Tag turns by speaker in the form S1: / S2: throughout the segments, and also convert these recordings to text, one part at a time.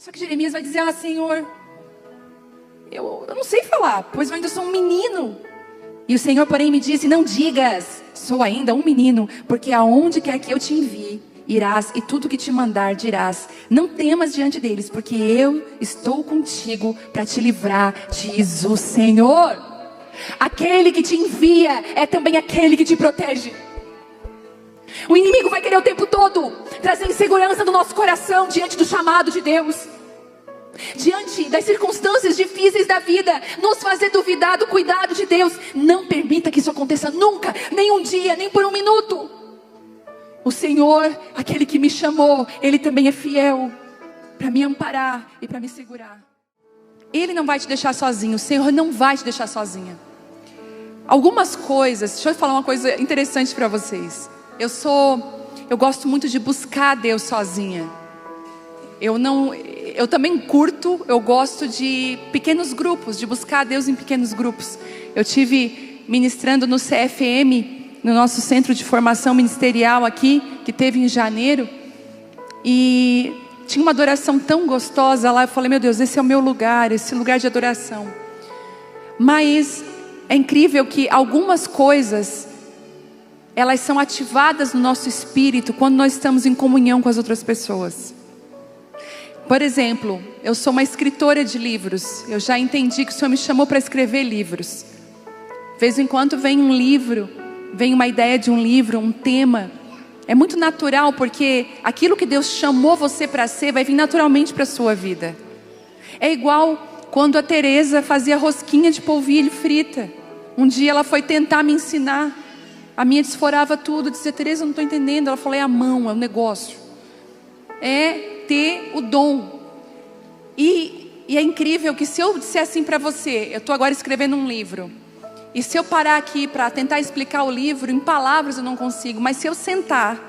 S1: Só que Jeremias vai dizer: ah, Senhor, eu não sei falar, pois eu ainda sou um menino. E o Senhor, porém, me disse: não digas, sou ainda um menino, porque aonde quer que eu te envie, irás, e tudo que te mandar dirás. Não temas diante deles, porque eu estou contigo para te livrar, diz o Senhor. Aquele que te envia é também aquele que te protege. O inimigo vai querer o tempo todo trazer insegurança no nosso coração diante do chamado de Deus, diante das circunstâncias difíceis da vida, nos fazer duvidar do cuidado de Deus. Não permita que isso aconteça nunca, nem um dia, nem por um minuto. O Senhor, aquele que me chamou, Ele também é fiel para me amparar e para me segurar. Ele não vai te deixar sozinho, o Senhor não vai te deixar sozinha. Algumas coisas, deixa eu falar uma coisa interessante para vocês. Eu gosto muito de buscar Deus sozinha. Eu também curto, eu gosto de pequenos grupos, de buscar Deus em pequenos grupos. Eu tive ministrando no CFM, no nosso centro de formação ministerial aqui, que teve em janeiro. E tinha uma adoração tão gostosa lá. Eu falei: meu Deus, esse é o meu lugar, esse lugar de adoração. Mas é incrível que algumas coisas, elas são ativadas no nosso espírito quando nós estamos em comunhão com as outras pessoas. Por exemplo, eu sou uma escritora de livros. Eu já entendi que o Senhor me chamou para escrever livros. De vez em quando vem um livro, vem uma ideia de um livro, um tema. É muito natural, porque aquilo que Deus chamou você para ser vai vir naturalmente para a sua vida. É igual quando a Teresa fazia rosquinha de polvilho frita. Um dia ela foi tentar me ensinar. A minha desforava tudo, dizia: Teresa, eu não estou entendendo. Ela falou: é a mão, é o negócio. É ter o dom. E é incrível que se eu disser assim para você: eu estou agora escrevendo um livro, e se eu parar aqui para tentar explicar o livro, em palavras eu não consigo, mas se eu sentar,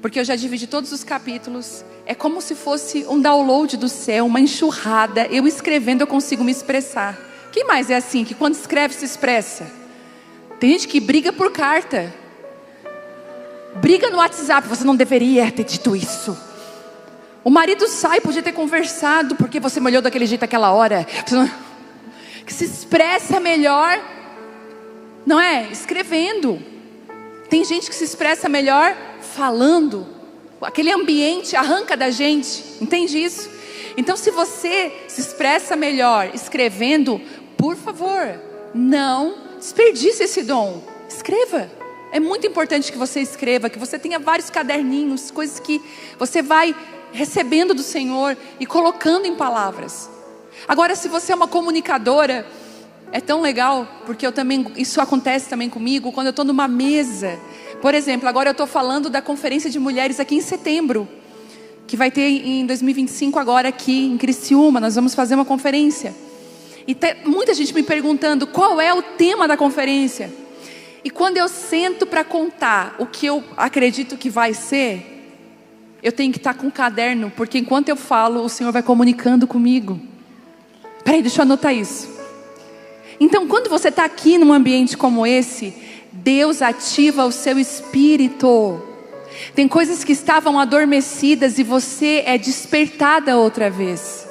S1: porque eu já dividi todos os capítulos, é como se fosse um download do céu, uma enxurrada. Eu escrevendo eu consigo me expressar. Quem mais é assim, que quando escreve se expressa? Tem gente que briga por carta, briga no WhatsApp: você não deveria ter dito isso. O marido sai, podia ter conversado, porque você me olhou daquele jeito aquela hora. Que se expressa melhor, não é? Escrevendo. Tem gente que se expressa melhor falando. Aquele ambiente arranca da gente, entende isso? Então, se você se expressa melhor escrevendo, por favor, não desperdice esse dom. Escreva. É muito importante que você escreva, que você tenha vários caderninhos, coisas que você vai recebendo do Senhor e colocando em palavras. Agora, se você é uma comunicadora, é tão legal, porque isso acontece também comigo, quando eu estou numa mesa. Por exemplo, agora eu estou falando da conferência de mulheres aqui em setembro, que vai ter em 2025 agora aqui em Criciúma. Nós vamos fazer uma conferência. E tem muita gente me perguntando qual é o tema da conferência. E quando eu sento para contar o que eu acredito que vai ser, eu tenho que estar com um caderno, porque enquanto eu falo, o Senhor vai comunicando comigo. Peraí, deixa eu anotar isso. Então, quando você está aqui num ambiente como esse, Deus ativa o seu espírito. Tem coisas que estavam adormecidas e você é despertada outra vez.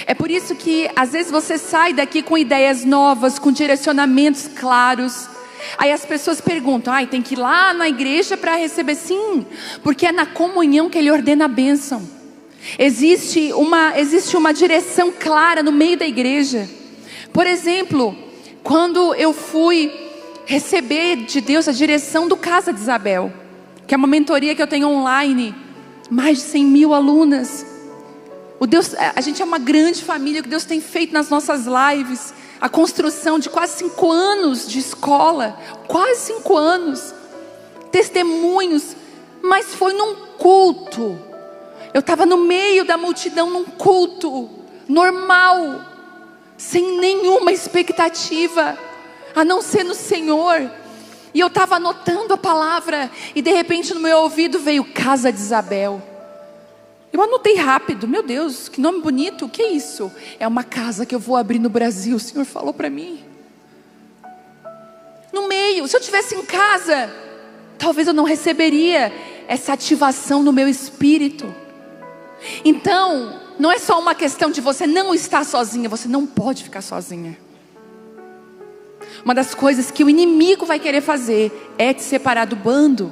S1: É por isso que às vezes você sai daqui com ideias novas, com direcionamentos claros. Aí as pessoas perguntam: tem que ir lá na igreja para receber? Sim, porque é na comunhão que Ele ordena a bênção. Existe uma direção clara no meio da igreja. Por exemplo, quando eu fui receber de Deus a direção do Casa de Isabel, que é uma mentoria que eu tenho online, mais de 100 mil alunas. A gente é uma grande família que Deus tem feito nas nossas lives. A construção de quase 5 anos de escola, quase 5 anos, testemunhos, mas foi num culto. Eu estava no meio da multidão, num culto normal, sem nenhuma expectativa, a não ser no Senhor. E eu estava anotando a palavra, e de repente no meu ouvido veio Casa de Isabel. Eu anotei rápido: meu Deus, que nome bonito, o que é isso? É uma casa que eu vou abrir no Brasil, o Senhor falou para mim. No meio, se eu estivesse em casa, talvez eu não receberia essa ativação no meu espírito. Então, não é só uma questão de você não estar sozinha, você não pode ficar sozinha. Uma das coisas que o inimigo vai querer fazer é te separar do bando.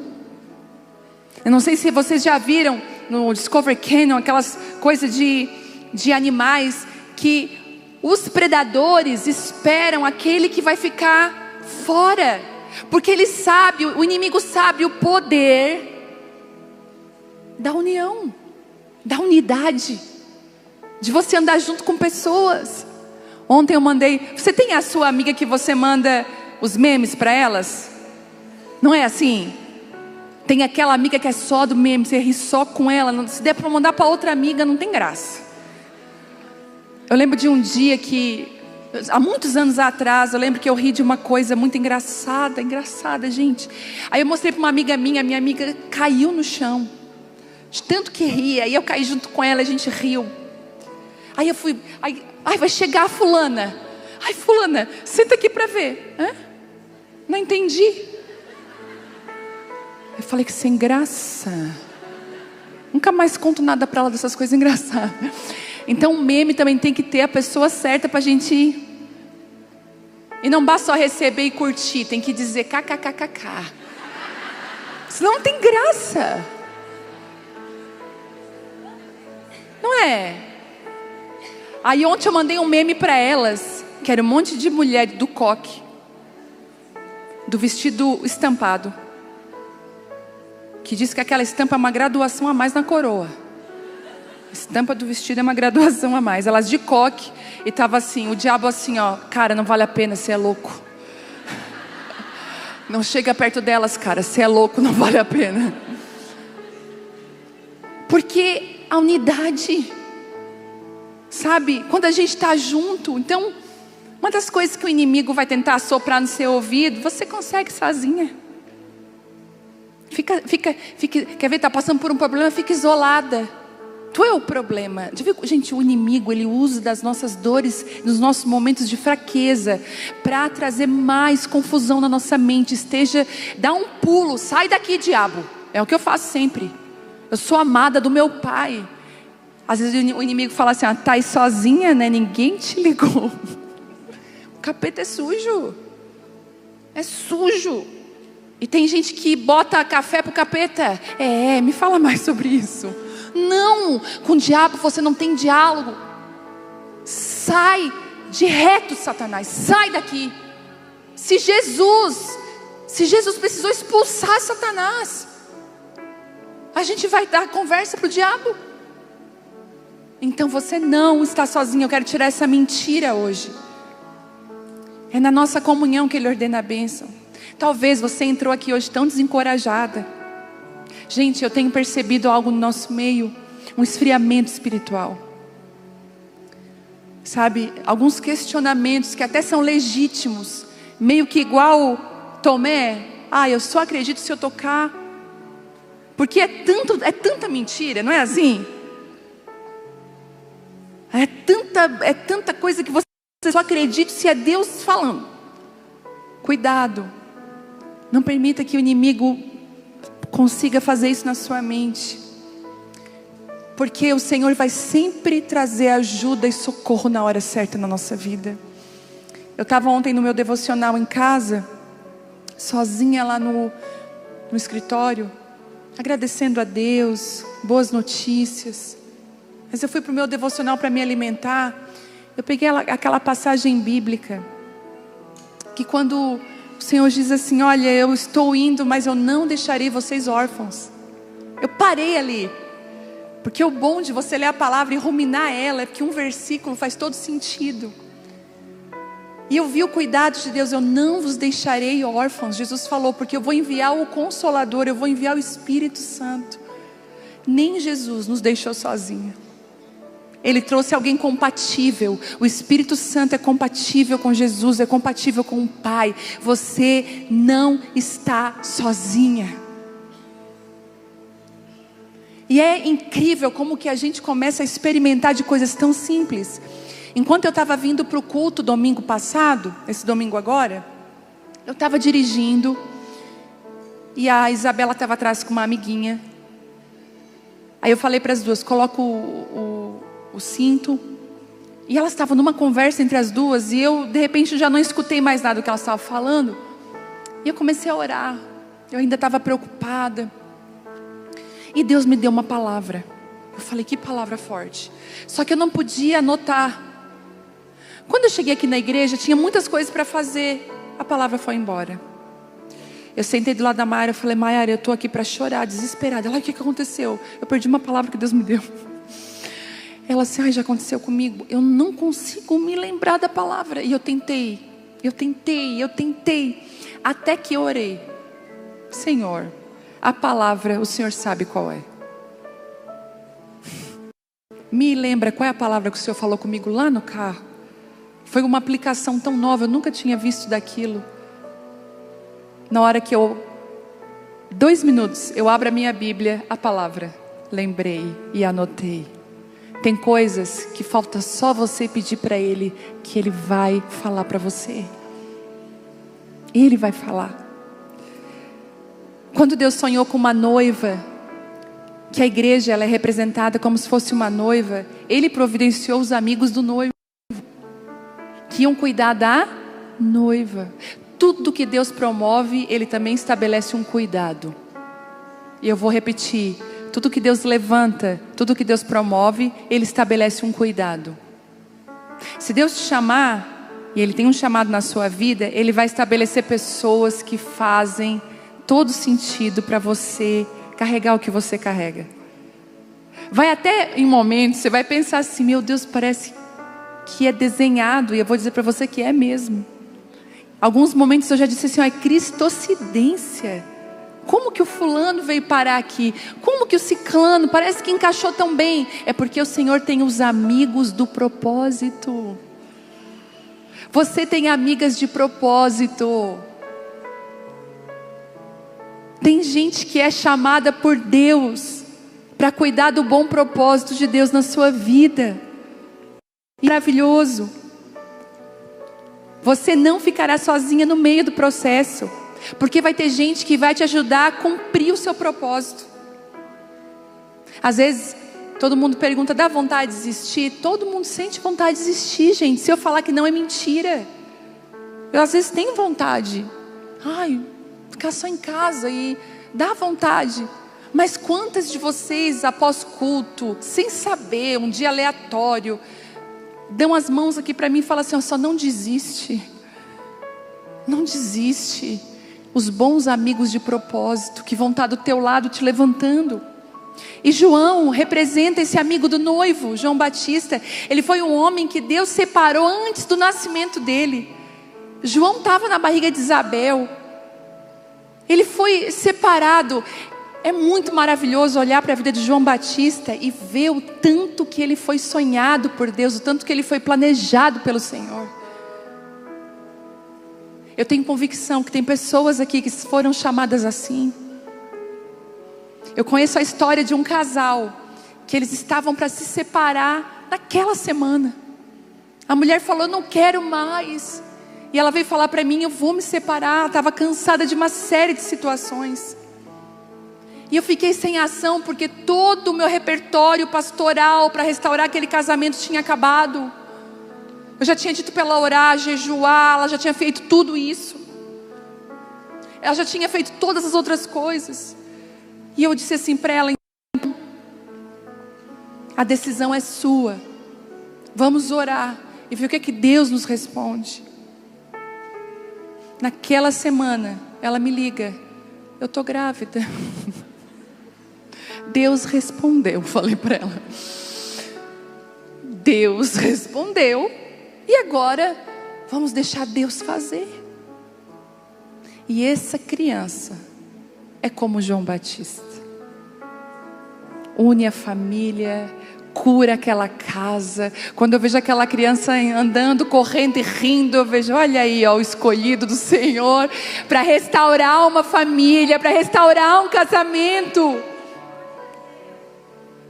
S1: Eu não sei se vocês já viram no Discovery Channel aquelas coisas de animais que os predadores esperam aquele que vai ficar fora, porque ele sabe, o inimigo sabe o poder da união, da unidade, de você andar junto com pessoas. Ontem eu mandei, você tem a sua amiga que você manda os memes para elas? Não é assim? Tem aquela amiga que é só do meme, você ri só com ela, se der para mandar para outra amiga não tem graça. Eu lembro de um dia que, há muitos anos atrás, eu lembro que eu ri de uma coisa muito engraçada, gente. Aí eu mostrei para uma amiga minha amiga caiu no chão, de tanto que ria, aí eu caí junto com ela, a gente riu. Aí eu fui, vai chegar a fulana. Ai, fulana, senta aqui para ver. Hã? Não entendi. Eu falei que sem graça. Nunca mais conto nada para ela dessas coisas engraçadas. Então o meme também tem que ter a pessoa certa para a gente ir. E não basta só receber e curtir, tem que dizer kkkk. Senão não tem graça. Não é? Aí ontem eu mandei um meme para elas, que era um monte de mulher do coque, do vestido estampado, que diz que aquela estampa é uma graduação a mais na coroa. A estampa do vestido é uma graduação a mais. Elas de coque, e tava assim, o diabo assim, ó, cara, não vale a pena, você é louco. Não chega perto delas, cara, você é louco, não vale a pena. Porque a unidade, sabe, quando a gente está junto, então, uma das coisas que o inimigo vai tentar soprar no seu ouvido, você consegue sozinha. Quer ver, está passando por um problema, fica isolada. Tu é o problema. Gente, o inimigo, ele usa das nossas dores, nos nossos momentos de fraqueza, para trazer mais confusão na nossa mente. Dá um pulo, sai daqui, diabo. É o que eu faço sempre. Eu sou amada do meu pai. Às vezes o inimigo fala assim, tá aí sozinha, né? Ninguém te ligou. O capeta é sujo. É sujo. E tem gente que bota café pro capeta. Me fala mais sobre isso. Não, com o diabo você não tem diálogo. Sai de reto, Satanás. Sai daqui. Se Jesus precisou expulsar Satanás, a gente vai dar conversa pro diabo? Então você não está sozinho. Eu quero tirar essa mentira hoje. É na nossa comunhão que Ele ordena a bênção. Talvez você entrou aqui hoje tão desencorajada. Gente, eu tenho percebido algo no nosso meio, um esfriamento espiritual. Sabe, alguns questionamentos que até são legítimos, meio que igual Tomé. Eu só acredito se eu tocar. Porque é tanta mentira, não é assim? É tanta coisa que você só acredita se é Deus falando. Cuidado. Não permita que o inimigo consiga fazer isso na sua mente. Porque o Senhor vai sempre trazer ajuda e socorro na hora certa na nossa vida. Eu estava ontem no meu devocional em casa, sozinha lá no escritório, agradecendo a Deus, boas notícias. Mas eu fui para o meu devocional para me alimentar. Eu peguei aquela passagem bíblica, que quando o Senhor diz assim, olha, eu estou indo, mas eu não deixarei vocês órfãos. Eu parei ali, porque o bom de você ler a palavra e ruminar ela, é que um versículo faz todo sentido. E eu vi o cuidado de Deus, eu não vos deixarei órfãos. Jesus falou, porque eu vou enviar o Consolador, eu vou enviar o Espírito Santo. Nem Jesus nos deixou sozinho. Ele trouxe alguém compatível. O Espírito Santo é compatível com Jesus, é compatível com o Pai. Você não está sozinha. E é incrível como que a gente começa a experimentar de coisas tão simples. Enquanto eu estava vindo para o culto domingo passado, esse domingo agora, eu estava dirigindo, e a Isabela estava atrás com uma amiguinha. Aí eu falei para as duas, coloca o cinto. E elas estavam numa conversa entre as duas, e eu de repente já não escutei mais nada do que elas estavam falando. E eu comecei a orar. Eu ainda estava preocupada. E Deus me deu uma palavra. Eu falei, que palavra forte. Só que eu não podia anotar. Quando eu cheguei aqui na igreja, tinha muitas coisas para fazer. A palavra foi embora. Eu sentei do lado da Mayara, eu falei, Mayara, eu estou aqui para chorar, desesperada. Ela, o que aconteceu? Eu perdi uma palavra que Deus me deu. Ela assim, ai, já aconteceu comigo. Eu não consigo me lembrar da palavra. E eu tentei. Até que eu orei. Senhor, a palavra, o Senhor sabe qual é. Me lembra qual é a palavra que o Senhor falou comigo lá no carro. Foi uma aplicação tão nova, eu nunca tinha visto daquilo. Na hora que 2 minutos, eu abro a minha Bíblia, a palavra. Lembrei e anotei. Tem coisas que falta só você pedir para Ele, que Ele vai falar para você. Ele vai falar. Quando Deus sonhou com uma noiva, que a igreja ela é representada como se fosse uma noiva, Ele providenciou os amigos do noivo, que iam cuidar da noiva. Tudo que Deus promove, Ele também estabelece um cuidado. E eu vou repetir. Tudo que Deus levanta, tudo que Deus promove, Ele estabelece um cuidado. Se Deus te chamar, e Ele tem um chamado na sua vida, Ele vai estabelecer pessoas que fazem todo sentido para você carregar o que você carrega. Vai até em momentos, você vai pensar assim, meu Deus, parece que é desenhado, e eu vou dizer para você que é mesmo. Alguns momentos eu já disse assim, é cristocidência. Como que o fulano veio parar aqui? Como que o ciclano parece que encaixou tão bem? É porque o Senhor tem os amigos do propósito. Você tem amigas de propósito. Tem gente que é chamada por Deus para cuidar do bom propósito de Deus na sua vida. Maravilhoso. Você não ficará sozinha no meio do processo. Porque vai ter gente que vai te ajudar a cumprir o seu propósito. Às vezes, todo mundo pergunta, dá vontade de desistir? Todo mundo sente vontade de desistir, gente. Se eu falar que não, é mentira. Eu às vezes tenho vontade. Ai, ficar só em casa e dá vontade. Mas quantas de vocês, após culto, sem saber, um dia aleatório, dão as mãos aqui para mim e falam assim, só não desiste. Não desiste. Os bons amigos de propósito que vão estar do teu lado te levantando. E João representa esse amigo do noivo, João Batista. Ele foi um homem que Deus separou antes do nascimento dele. João estava na barriga de Isabel. Ele foi separado. É muito maravilhoso olhar para a vida de João Batista e ver o tanto que ele foi sonhado por Deus, o tanto que ele foi planejado pelo Senhor. Eu tenho convicção que tem pessoas aqui que foram chamadas assim. Eu conheço a história de um casal que eles estavam para se separar naquela semana. A mulher falou, não quero mais. E ela veio falar para mim, eu vou me separar. Estava cansada de uma série de situações. E eu fiquei sem ação porque todo o meu repertório pastoral para restaurar aquele casamento tinha acabado. Eu já tinha dito para ela orar, jejuar, ela já tinha feito tudo isso. Ela já tinha feito todas as outras coisas. E eu disse assim para ela, a decisão é sua. Vamos orar e ver o que é que Deus nos responde. Naquela semana, ela me liga, eu estou grávida. Deus respondeu, falei para ela. Deus respondeu. E agora, vamos deixar Deus fazer. E essa criança é como João Batista. Une a família, cura aquela casa. Quando eu vejo aquela criança andando, correndo e rindo, eu vejo, olha aí, ó, o escolhido do Senhor para restaurar uma família, para restaurar um casamento.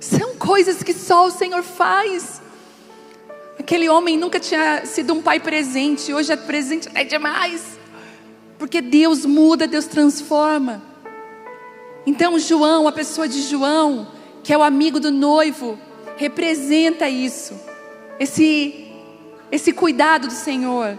S1: São coisas que só o Senhor faz. Aquele homem nunca tinha sido um pai presente, hoje é presente, é demais. Porque Deus muda, Deus transforma. Então João, a pessoa de João, que é o amigo do noivo, representa isso, esse cuidado do Senhor.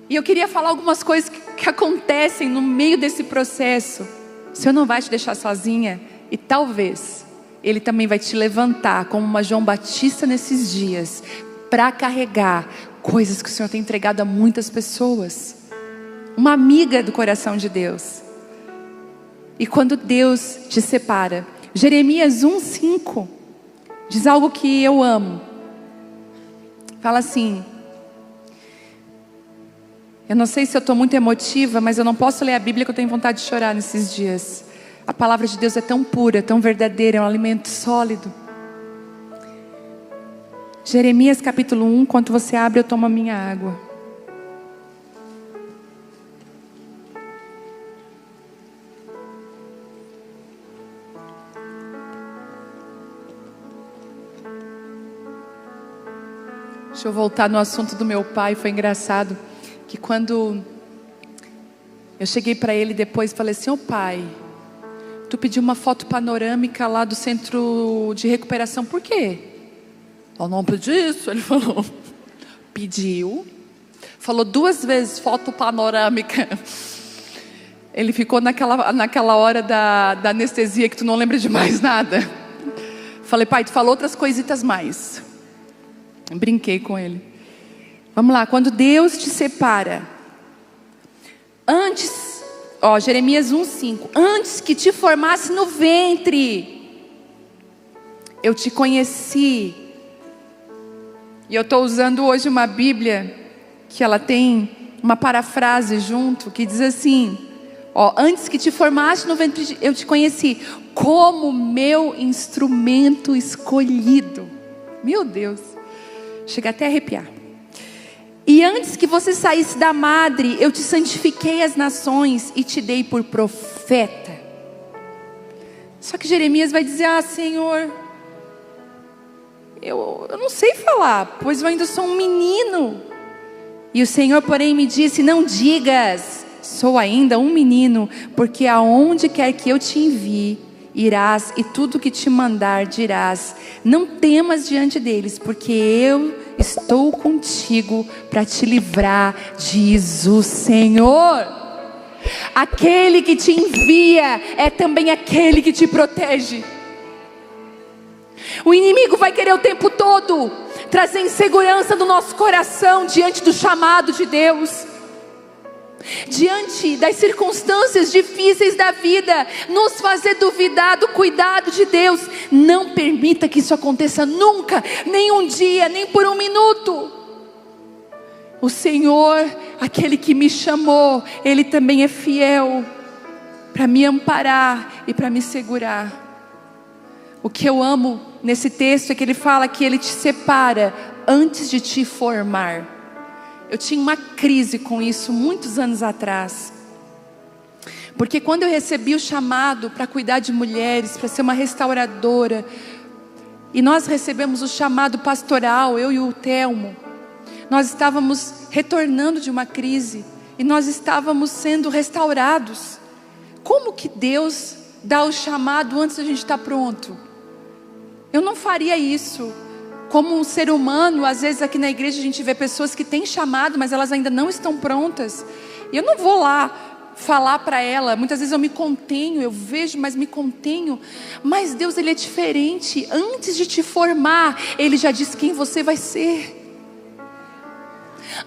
S1: E eu queria falar algumas coisas que acontecem no meio desse processo. O Senhor não vai te deixar sozinha, e talvez Ele também vai te levantar como uma João Batista nesses dias, para carregar coisas que o Senhor tem entregado a muitas pessoas. Uma amiga do coração de Deus. E quando Deus te separa, Jeremias 1:5 diz algo que eu amo. Fala assim: eu não sei se eu estou muito emotiva, mas eu não posso ler a Bíblia que eu tenho vontade de chorar nesses dias. A palavra de Deus é tão pura, tão verdadeira, é um alimento sólido. Jeremias capítulo 1, enquanto você abre, eu tomo a minha água. Deixa eu voltar no assunto do meu pai. Foi engraçado que quando eu cheguei para ele depois e falei assim: ô pai, tu pediu uma foto panorâmica lá do centro de recuperação, por quê? Eu não pedi isso. Ele falou, pediu, falou 2 vezes foto panorâmica. Ele ficou naquela hora da anestesia que tu não lembra de mais nada. Falei, pai, tu falou outras coisitas mais. Brinquei com ele. Vamos lá, quando Deus te separa, antes, Jeremias 1:5, antes que te formasse no ventre, eu te conheci. E eu estou usando hoje uma Bíblia que ela tem uma parafrase junto, que diz assim: antes que te formasse no ventre, eu te conheci como meu instrumento escolhido. Meu Deus, chega até a arrepiar. E antes que você saísse da madre, eu te santifiquei as nações e te dei por profeta. Só que Jeremias vai dizer: Senhor, eu não sei falar, pois eu ainda sou um menino. E o Senhor, porém, me disse: não digas, sou ainda um menino, porque aonde quer que eu te envie, irás, e tudo que te mandar dirás. Não temas diante deles, porque eu estou contigo para te livrar, diz o Senhor. Aquele que te envia é também aquele que te protege. O inimigo vai querer o tempo todo trazer insegurança no nosso coração diante do chamado de Deus, diante das circunstâncias difíceis da vida, nos fazer duvidar do cuidado de Deus. Não permita que isso aconteça nunca, nem um dia, nem por um minuto. O Senhor, aquele que me chamou, Ele também é fiel para me amparar e para me segurar. O que eu amo nesse texto é que ele fala que Ele te separa antes de te formar. Eu tinha uma crise com isso muitos anos atrás, porque quando eu recebi o chamado para cuidar de mulheres, para ser uma restauradora, e nós recebemos o chamado pastoral, eu e o Telmo, nós estávamos retornando de uma crise, e nós estávamos sendo restaurados. Como que Deus dá o chamado antes da gente estar pronto? Eu não faria isso. Como um ser humano, às vezes aqui na igreja a gente vê pessoas que têm chamado, mas elas ainda não estão prontas. E eu não vou lá falar para ela. Muitas vezes eu me contenho, eu vejo, mas me contenho. Mas Deus, Ele é diferente. Antes de te formar, Ele já diz quem você vai ser.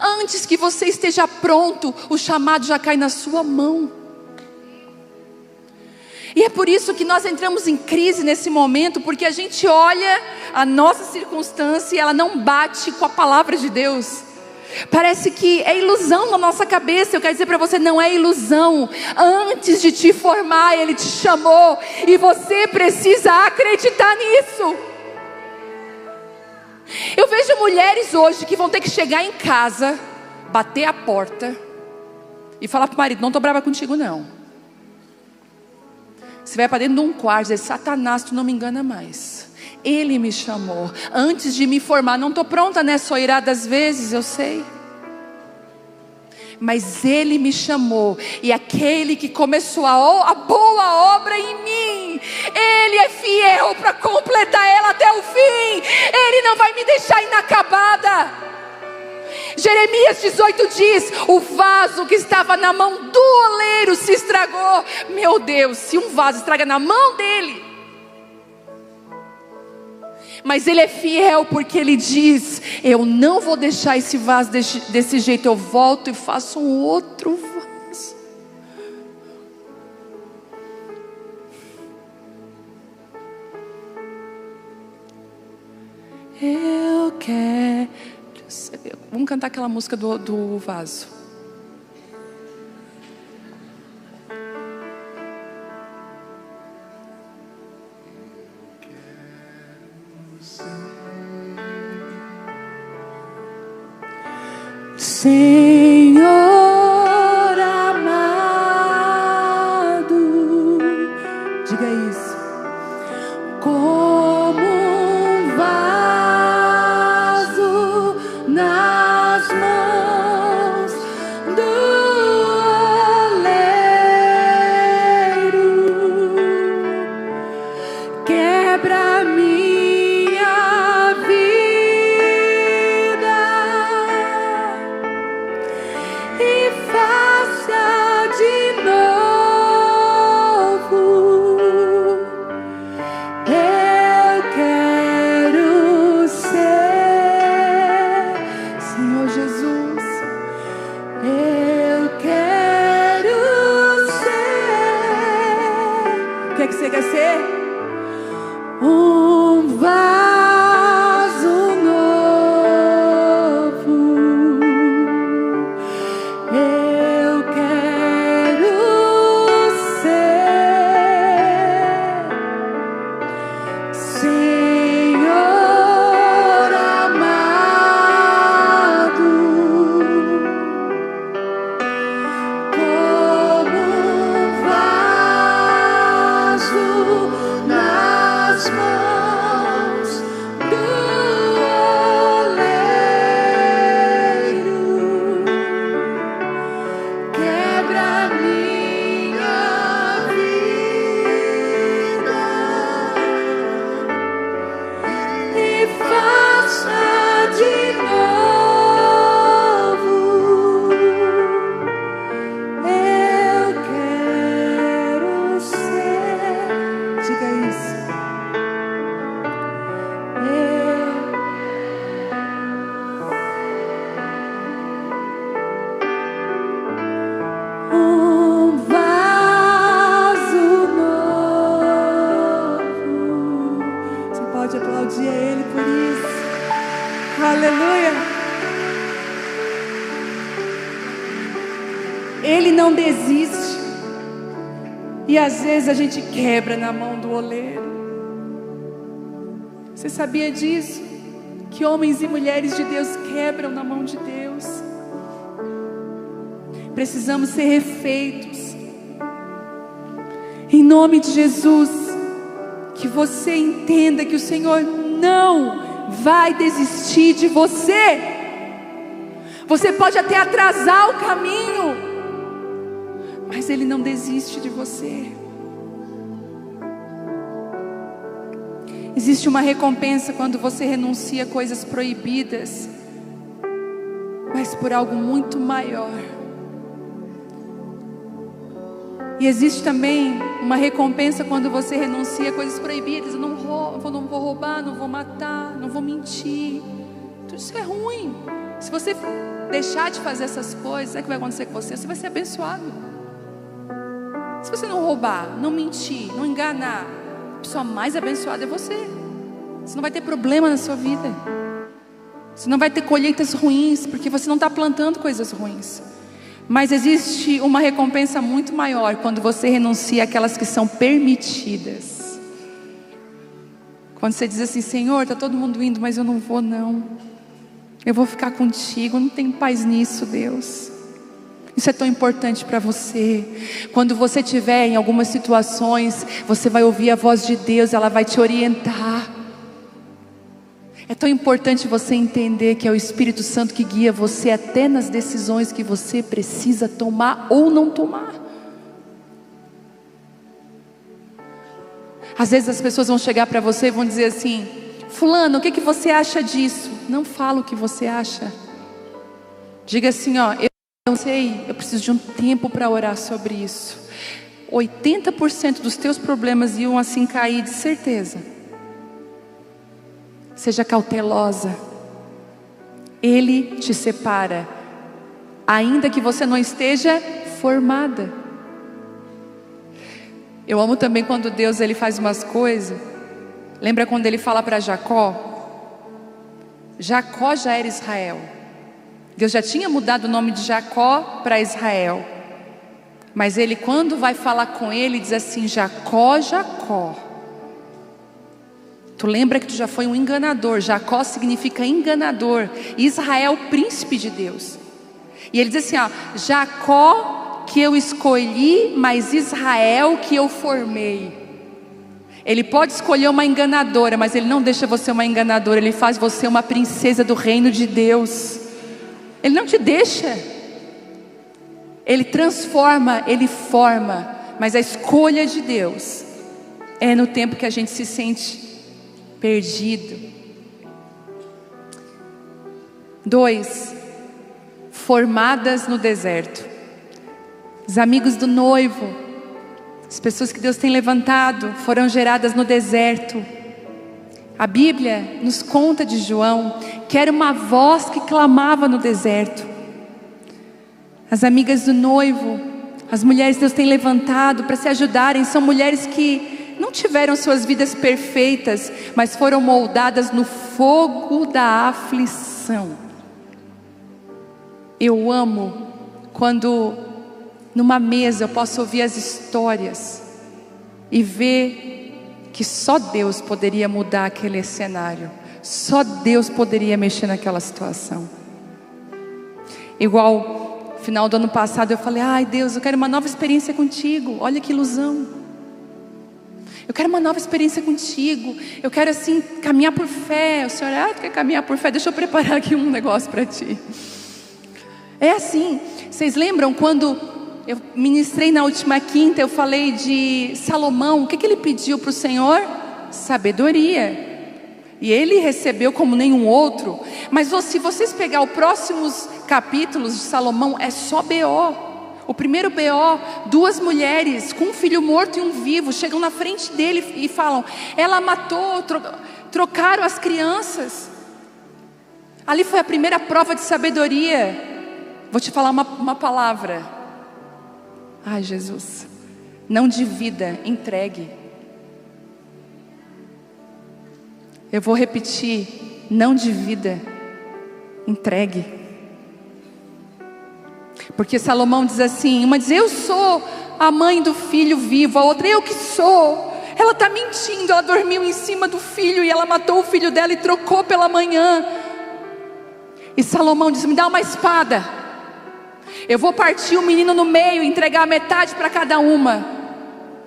S1: Antes que você esteja pronto, o chamado já cai na sua mão. E é por isso que nós entramos em crise nesse momento, porque a gente olha a nossa circunstância e ela não bate com a palavra de Deus. Parece que é ilusão na nossa cabeça. Eu quero dizer para você, não é ilusão. Antes de te formar, Ele te chamou, e você precisa acreditar nisso. Eu vejo mulheres hoje que vão ter que chegar em casa, bater a porta e falar para o marido: não estou brava contigo não. Você vai para dentro de um quarto e diz: Satanás, tu não me engana mais. Ele me chamou antes de me formar. Não estou pronta, né? Sou irada às vezes, eu sei. Mas Ele me chamou, e aquele que começou a boa obra em mim, Ele é fiel para completar ela até o fim. Ele não vai me deixar inacabada. Jeremias 18 diz: o vaso que estava na mão do oleiro se estragou. Meu Deus, se um vaso estraga na mão dele. Mas ele é fiel porque ele diz: eu não vou deixar esse vaso desse jeito. Eu volto e faço um outro vaso. Eu quero. Vamos cantar aquela música do vaso. Senhor amado, diga isso. Como um vaso nas mãos do oleiro, quebra minha vida e faça de novo. Eu quero ser, Senhor Jesus, eu quero ser. O que é que você quer ser? Um vaso novo. Eu quero ser, Senhor amado, como um vaso nas mãos do oleiro, quebra minha vida e faça de novo. Eu quero ser, diga isso. Um vaso novo. Você pode aplaudir a Ele por isso. Aleluia. Ele não desiste. E às vezes a gente quebra na mão do oleiro. Você sabia disso? Que homens e mulheres de Deus quebram na mão de Deus. Precisamos ser refeitos. Em nome de Jesus, que você entenda que o Senhor não vai desistir de você. Você pode até atrasar o caminho, mas Ele não desiste de você. Existe uma recompensa quando você renuncia a coisas proibidas, mas por algo muito maior. E existe também uma recompensa quando você renuncia a coisas proibidas. Eu não vou roubar, não vou matar, não vou mentir. Tudo isso é ruim. Se você deixar de fazer essas coisas, sabe o que vai acontecer com você? Você vai ser abençoado. Se você não roubar, não mentir, não enganar, a pessoa mais abençoada é você. Você não vai ter problema na sua vida. Você não vai ter colheitas ruins, porque você não está plantando coisas ruins. Mas existe uma recompensa muito maior quando você renuncia àquelas que são permitidas. Quando você diz assim: Senhor, está todo mundo indo, mas eu não vou não. Eu vou ficar contigo, eu não tenho paz nisso, Deus. Isso é tão importante para você. Quando você estiver em algumas situações, você vai ouvir a voz de Deus, ela vai te orientar. É tão importante você entender que é o Espírito Santo que guia você até nas decisões que você precisa tomar ou não tomar. Às vezes as pessoas vão chegar para você e vão dizer assim: fulano, o que você acha disso? Não fala o que você acha. Diga assim, ó, eu não sei, eu preciso de um tempo para orar sobre isso. 80% dos teus problemas iam assim cair, de certeza. Seja cautelosa. Ele te separa, ainda que você não esteja formada. Eu amo também quando Deus ele faz umas coisas. Lembra quando ele fala para Jacó? Jacó já era Israel. Deus já tinha mudado o nome de Jacó para Israel. Mas ele, quando vai falar com ele, diz assim: Jacó, Jacó. Tu lembra que tu já foi um enganador. Jacó significa enganador. Israel, príncipe de Deus. E ele diz assim, ó: Jacó que eu escolhi, mas Israel que eu formei. Ele pode escolher uma enganadora, mas ele não deixa você uma enganadora. Ele faz você uma princesa do reino de Deus. Ele não te deixa. Ele transforma, ele forma. Mas a escolha de Deus é no tempo que a gente se sente perdido. 2, formadas no deserto. Os amigos do noivo, as pessoas que Deus tem levantado, foram geradas no deserto. A Bíblia nos conta de João, que era uma voz que clamava no deserto. As amigas do noivo, as mulheres que Deus tem levantado para se ajudarem, são mulheres que não tiveram suas vidas perfeitas, mas foram moldadas no fogo da aflição. Eu amo quando numa mesa eu posso ouvir as histórias e ver que só Deus poderia mudar aquele cenário, só Deus poderia mexer naquela situação. Igual final do ano passado eu falei: ai Deus, eu quero uma nova experiência contigo. Olha que ilusão. Eu quero uma nova experiência contigo. Eu quero assim caminhar por fé. O Senhor, tu quer caminhar por fé? Deixa eu preparar aqui um negócio para ti. É assim. Vocês lembram quando eu ministrei na última quinta, eu falei de Salomão? O que ele pediu para o Senhor? Sabedoria. E ele recebeu como nenhum outro. Mas se vocês pegar os próximos capítulos de Salomão, é só BO. O primeiro BO, 2 mulheres com um filho morto e um vivo chegam na frente dele e falam: ela matou, trocaram as crianças. Ali foi a primeira prova de sabedoria. Vou te falar uma palavra. Ai Jesus, não divida, entregue. Eu vou repetir: não divida, entregue. Porque Salomão diz assim, uma diz: eu sou a mãe do filho vivo. A outra: eu que sou. Ela está mentindo, ela dormiu em cima do filho e ela matou o filho dela e trocou pela manhã. E Salomão diz: me dá uma espada, eu vou partir o menino no meio e entregar metade para cada uma.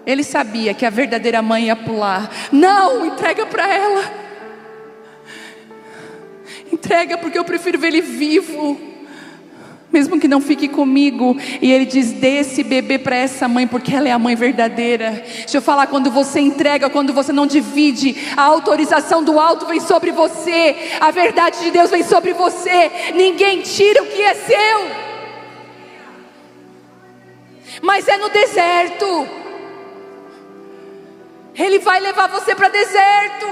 S1: Ele sabia que a verdadeira mãe ia pular. Não, entrega para ela. Entrega, porque eu prefiro ver ele vivo, mesmo que não fique comigo. E ele diz: dê esse bebê para essa mãe, porque ela é a mãe verdadeira. Deixa eu falar, quando você entrega, quando você não divide, a autorização do alto vem sobre você, a verdade de Deus vem sobre você. Ninguém tira o que é seu. Mas é no deserto. Ele vai levar você para deserto,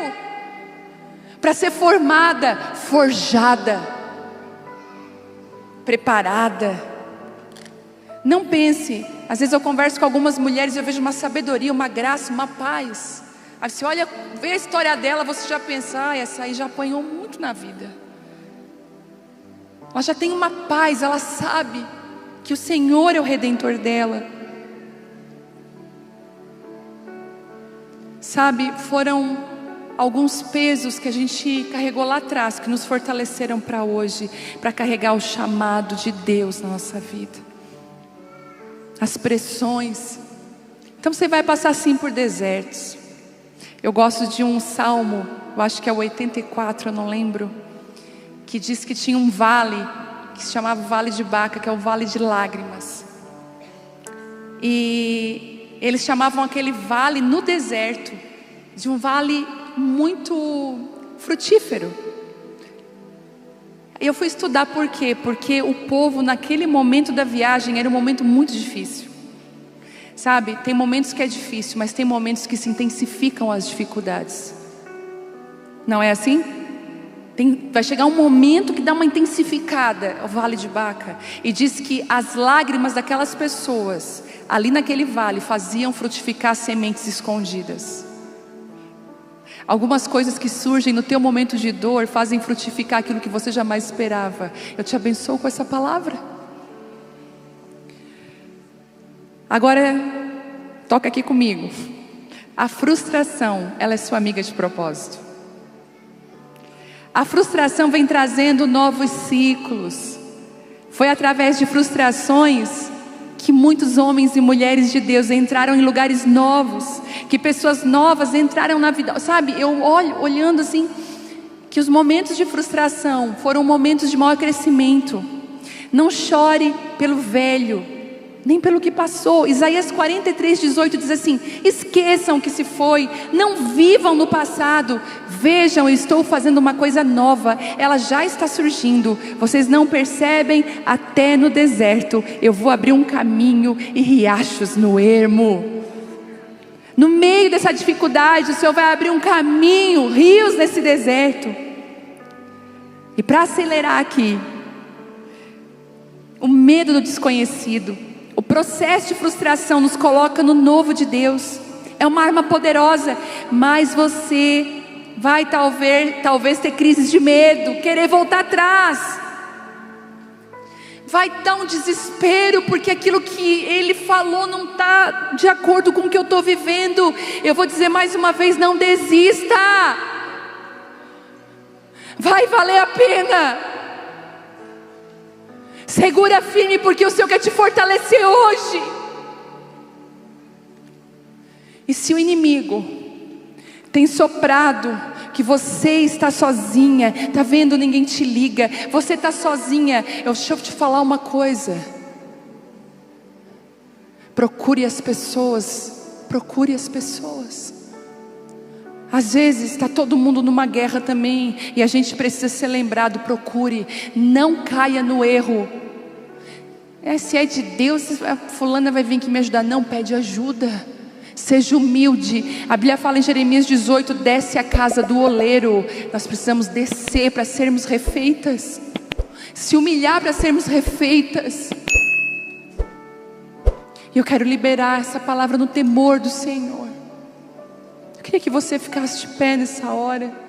S1: para ser formada, forjada, preparada. Não pense, às vezes eu converso com algumas mulheres e eu vejo uma sabedoria, uma graça, uma paz. Aí você olha, vê a história dela, você já pensa: essa aí já apanhou muito na vida. Ela já tem uma paz, ela sabe que o Senhor é o Redentor dela. Sabe, foram alguns pesos que a gente carregou lá atrás, que nos fortaleceram para hoje, para carregar o chamado de Deus na nossa vida. As pressões. Então você vai passar sim por desertos. Eu gosto de um salmo, eu acho que é o 84, eu não lembro, que diz que tinha um vale, que se chamava Vale de Baca, que é o Vale de Lágrimas. E eles chamavam aquele vale no deserto de um vale muito frutífero. Eu fui estudar por quê? Porque o povo naquele momento da viagem era um momento muito difícil. Sabe, tem momentos que é difícil, mas tem momentos que se intensificam as dificuldades. Não é assim? Vai chegar um momento que dá uma intensificada, o Vale de Baca. E diz que as lágrimas daquelas pessoas ali naquele vale faziam frutificar sementes escondidas. Algumas coisas que surgem no teu momento de dor fazem frutificar aquilo que você jamais esperava. Eu te abençoo com essa palavra. Agora, toca aqui comigo. A frustração, ela é sua amiga de propósito. A frustração vem trazendo novos ciclos. Foi através de frustrações que muitos homens e mulheres de Deus entraram em lugares novos, que pessoas novas entraram na vida. Sabe, eu olhando assim, que os momentos de frustração foram momentos de maior crescimento. Não chore pelo velho, nem pelo que passou. Isaías 43:18 diz assim: esqueçam o que se foi, não vivam no passado. Vejam, eu estou fazendo uma coisa nova, ela já está surgindo. Vocês não percebem? Até no deserto eu vou abrir um caminho e riachos no ermo. No meio dessa dificuldade, o Senhor vai abrir um caminho, rios nesse deserto. E para acelerar aqui, o medo do desconhecido, o processo de frustração nos coloca no novo de Deus. É uma arma poderosa, mas você vai talvez ter crises de medo, querer voltar atrás. Vai dar um desespero, porque aquilo que ele falou não está de acordo com o que eu estou vivendo. Eu vou dizer mais uma vez, não desista. Vai valer a pena. Segura firme, porque o Senhor quer te fortalecer hoje. E se o inimigo tem soprado que você está sozinha, está vendo, ninguém te liga, você está sozinha, deixa eu te falar uma coisa. Procure as pessoas, procure as pessoas. Às vezes está todo mundo numa guerra também, e a gente precisa ser lembrado. Procure, não caia no erro. Se é de Deus, a fulana vai vir aqui me ajudar. Não, pede ajuda. Seja humilde. A Bíblia fala em Jeremias 18: desce a casa do oleiro. Nós precisamos descer para sermos refeitas, se humilhar para sermos refeitas. E eu quero liberar essa palavra no temor do Senhor. Eu queria que você ficasse de pé nessa hora.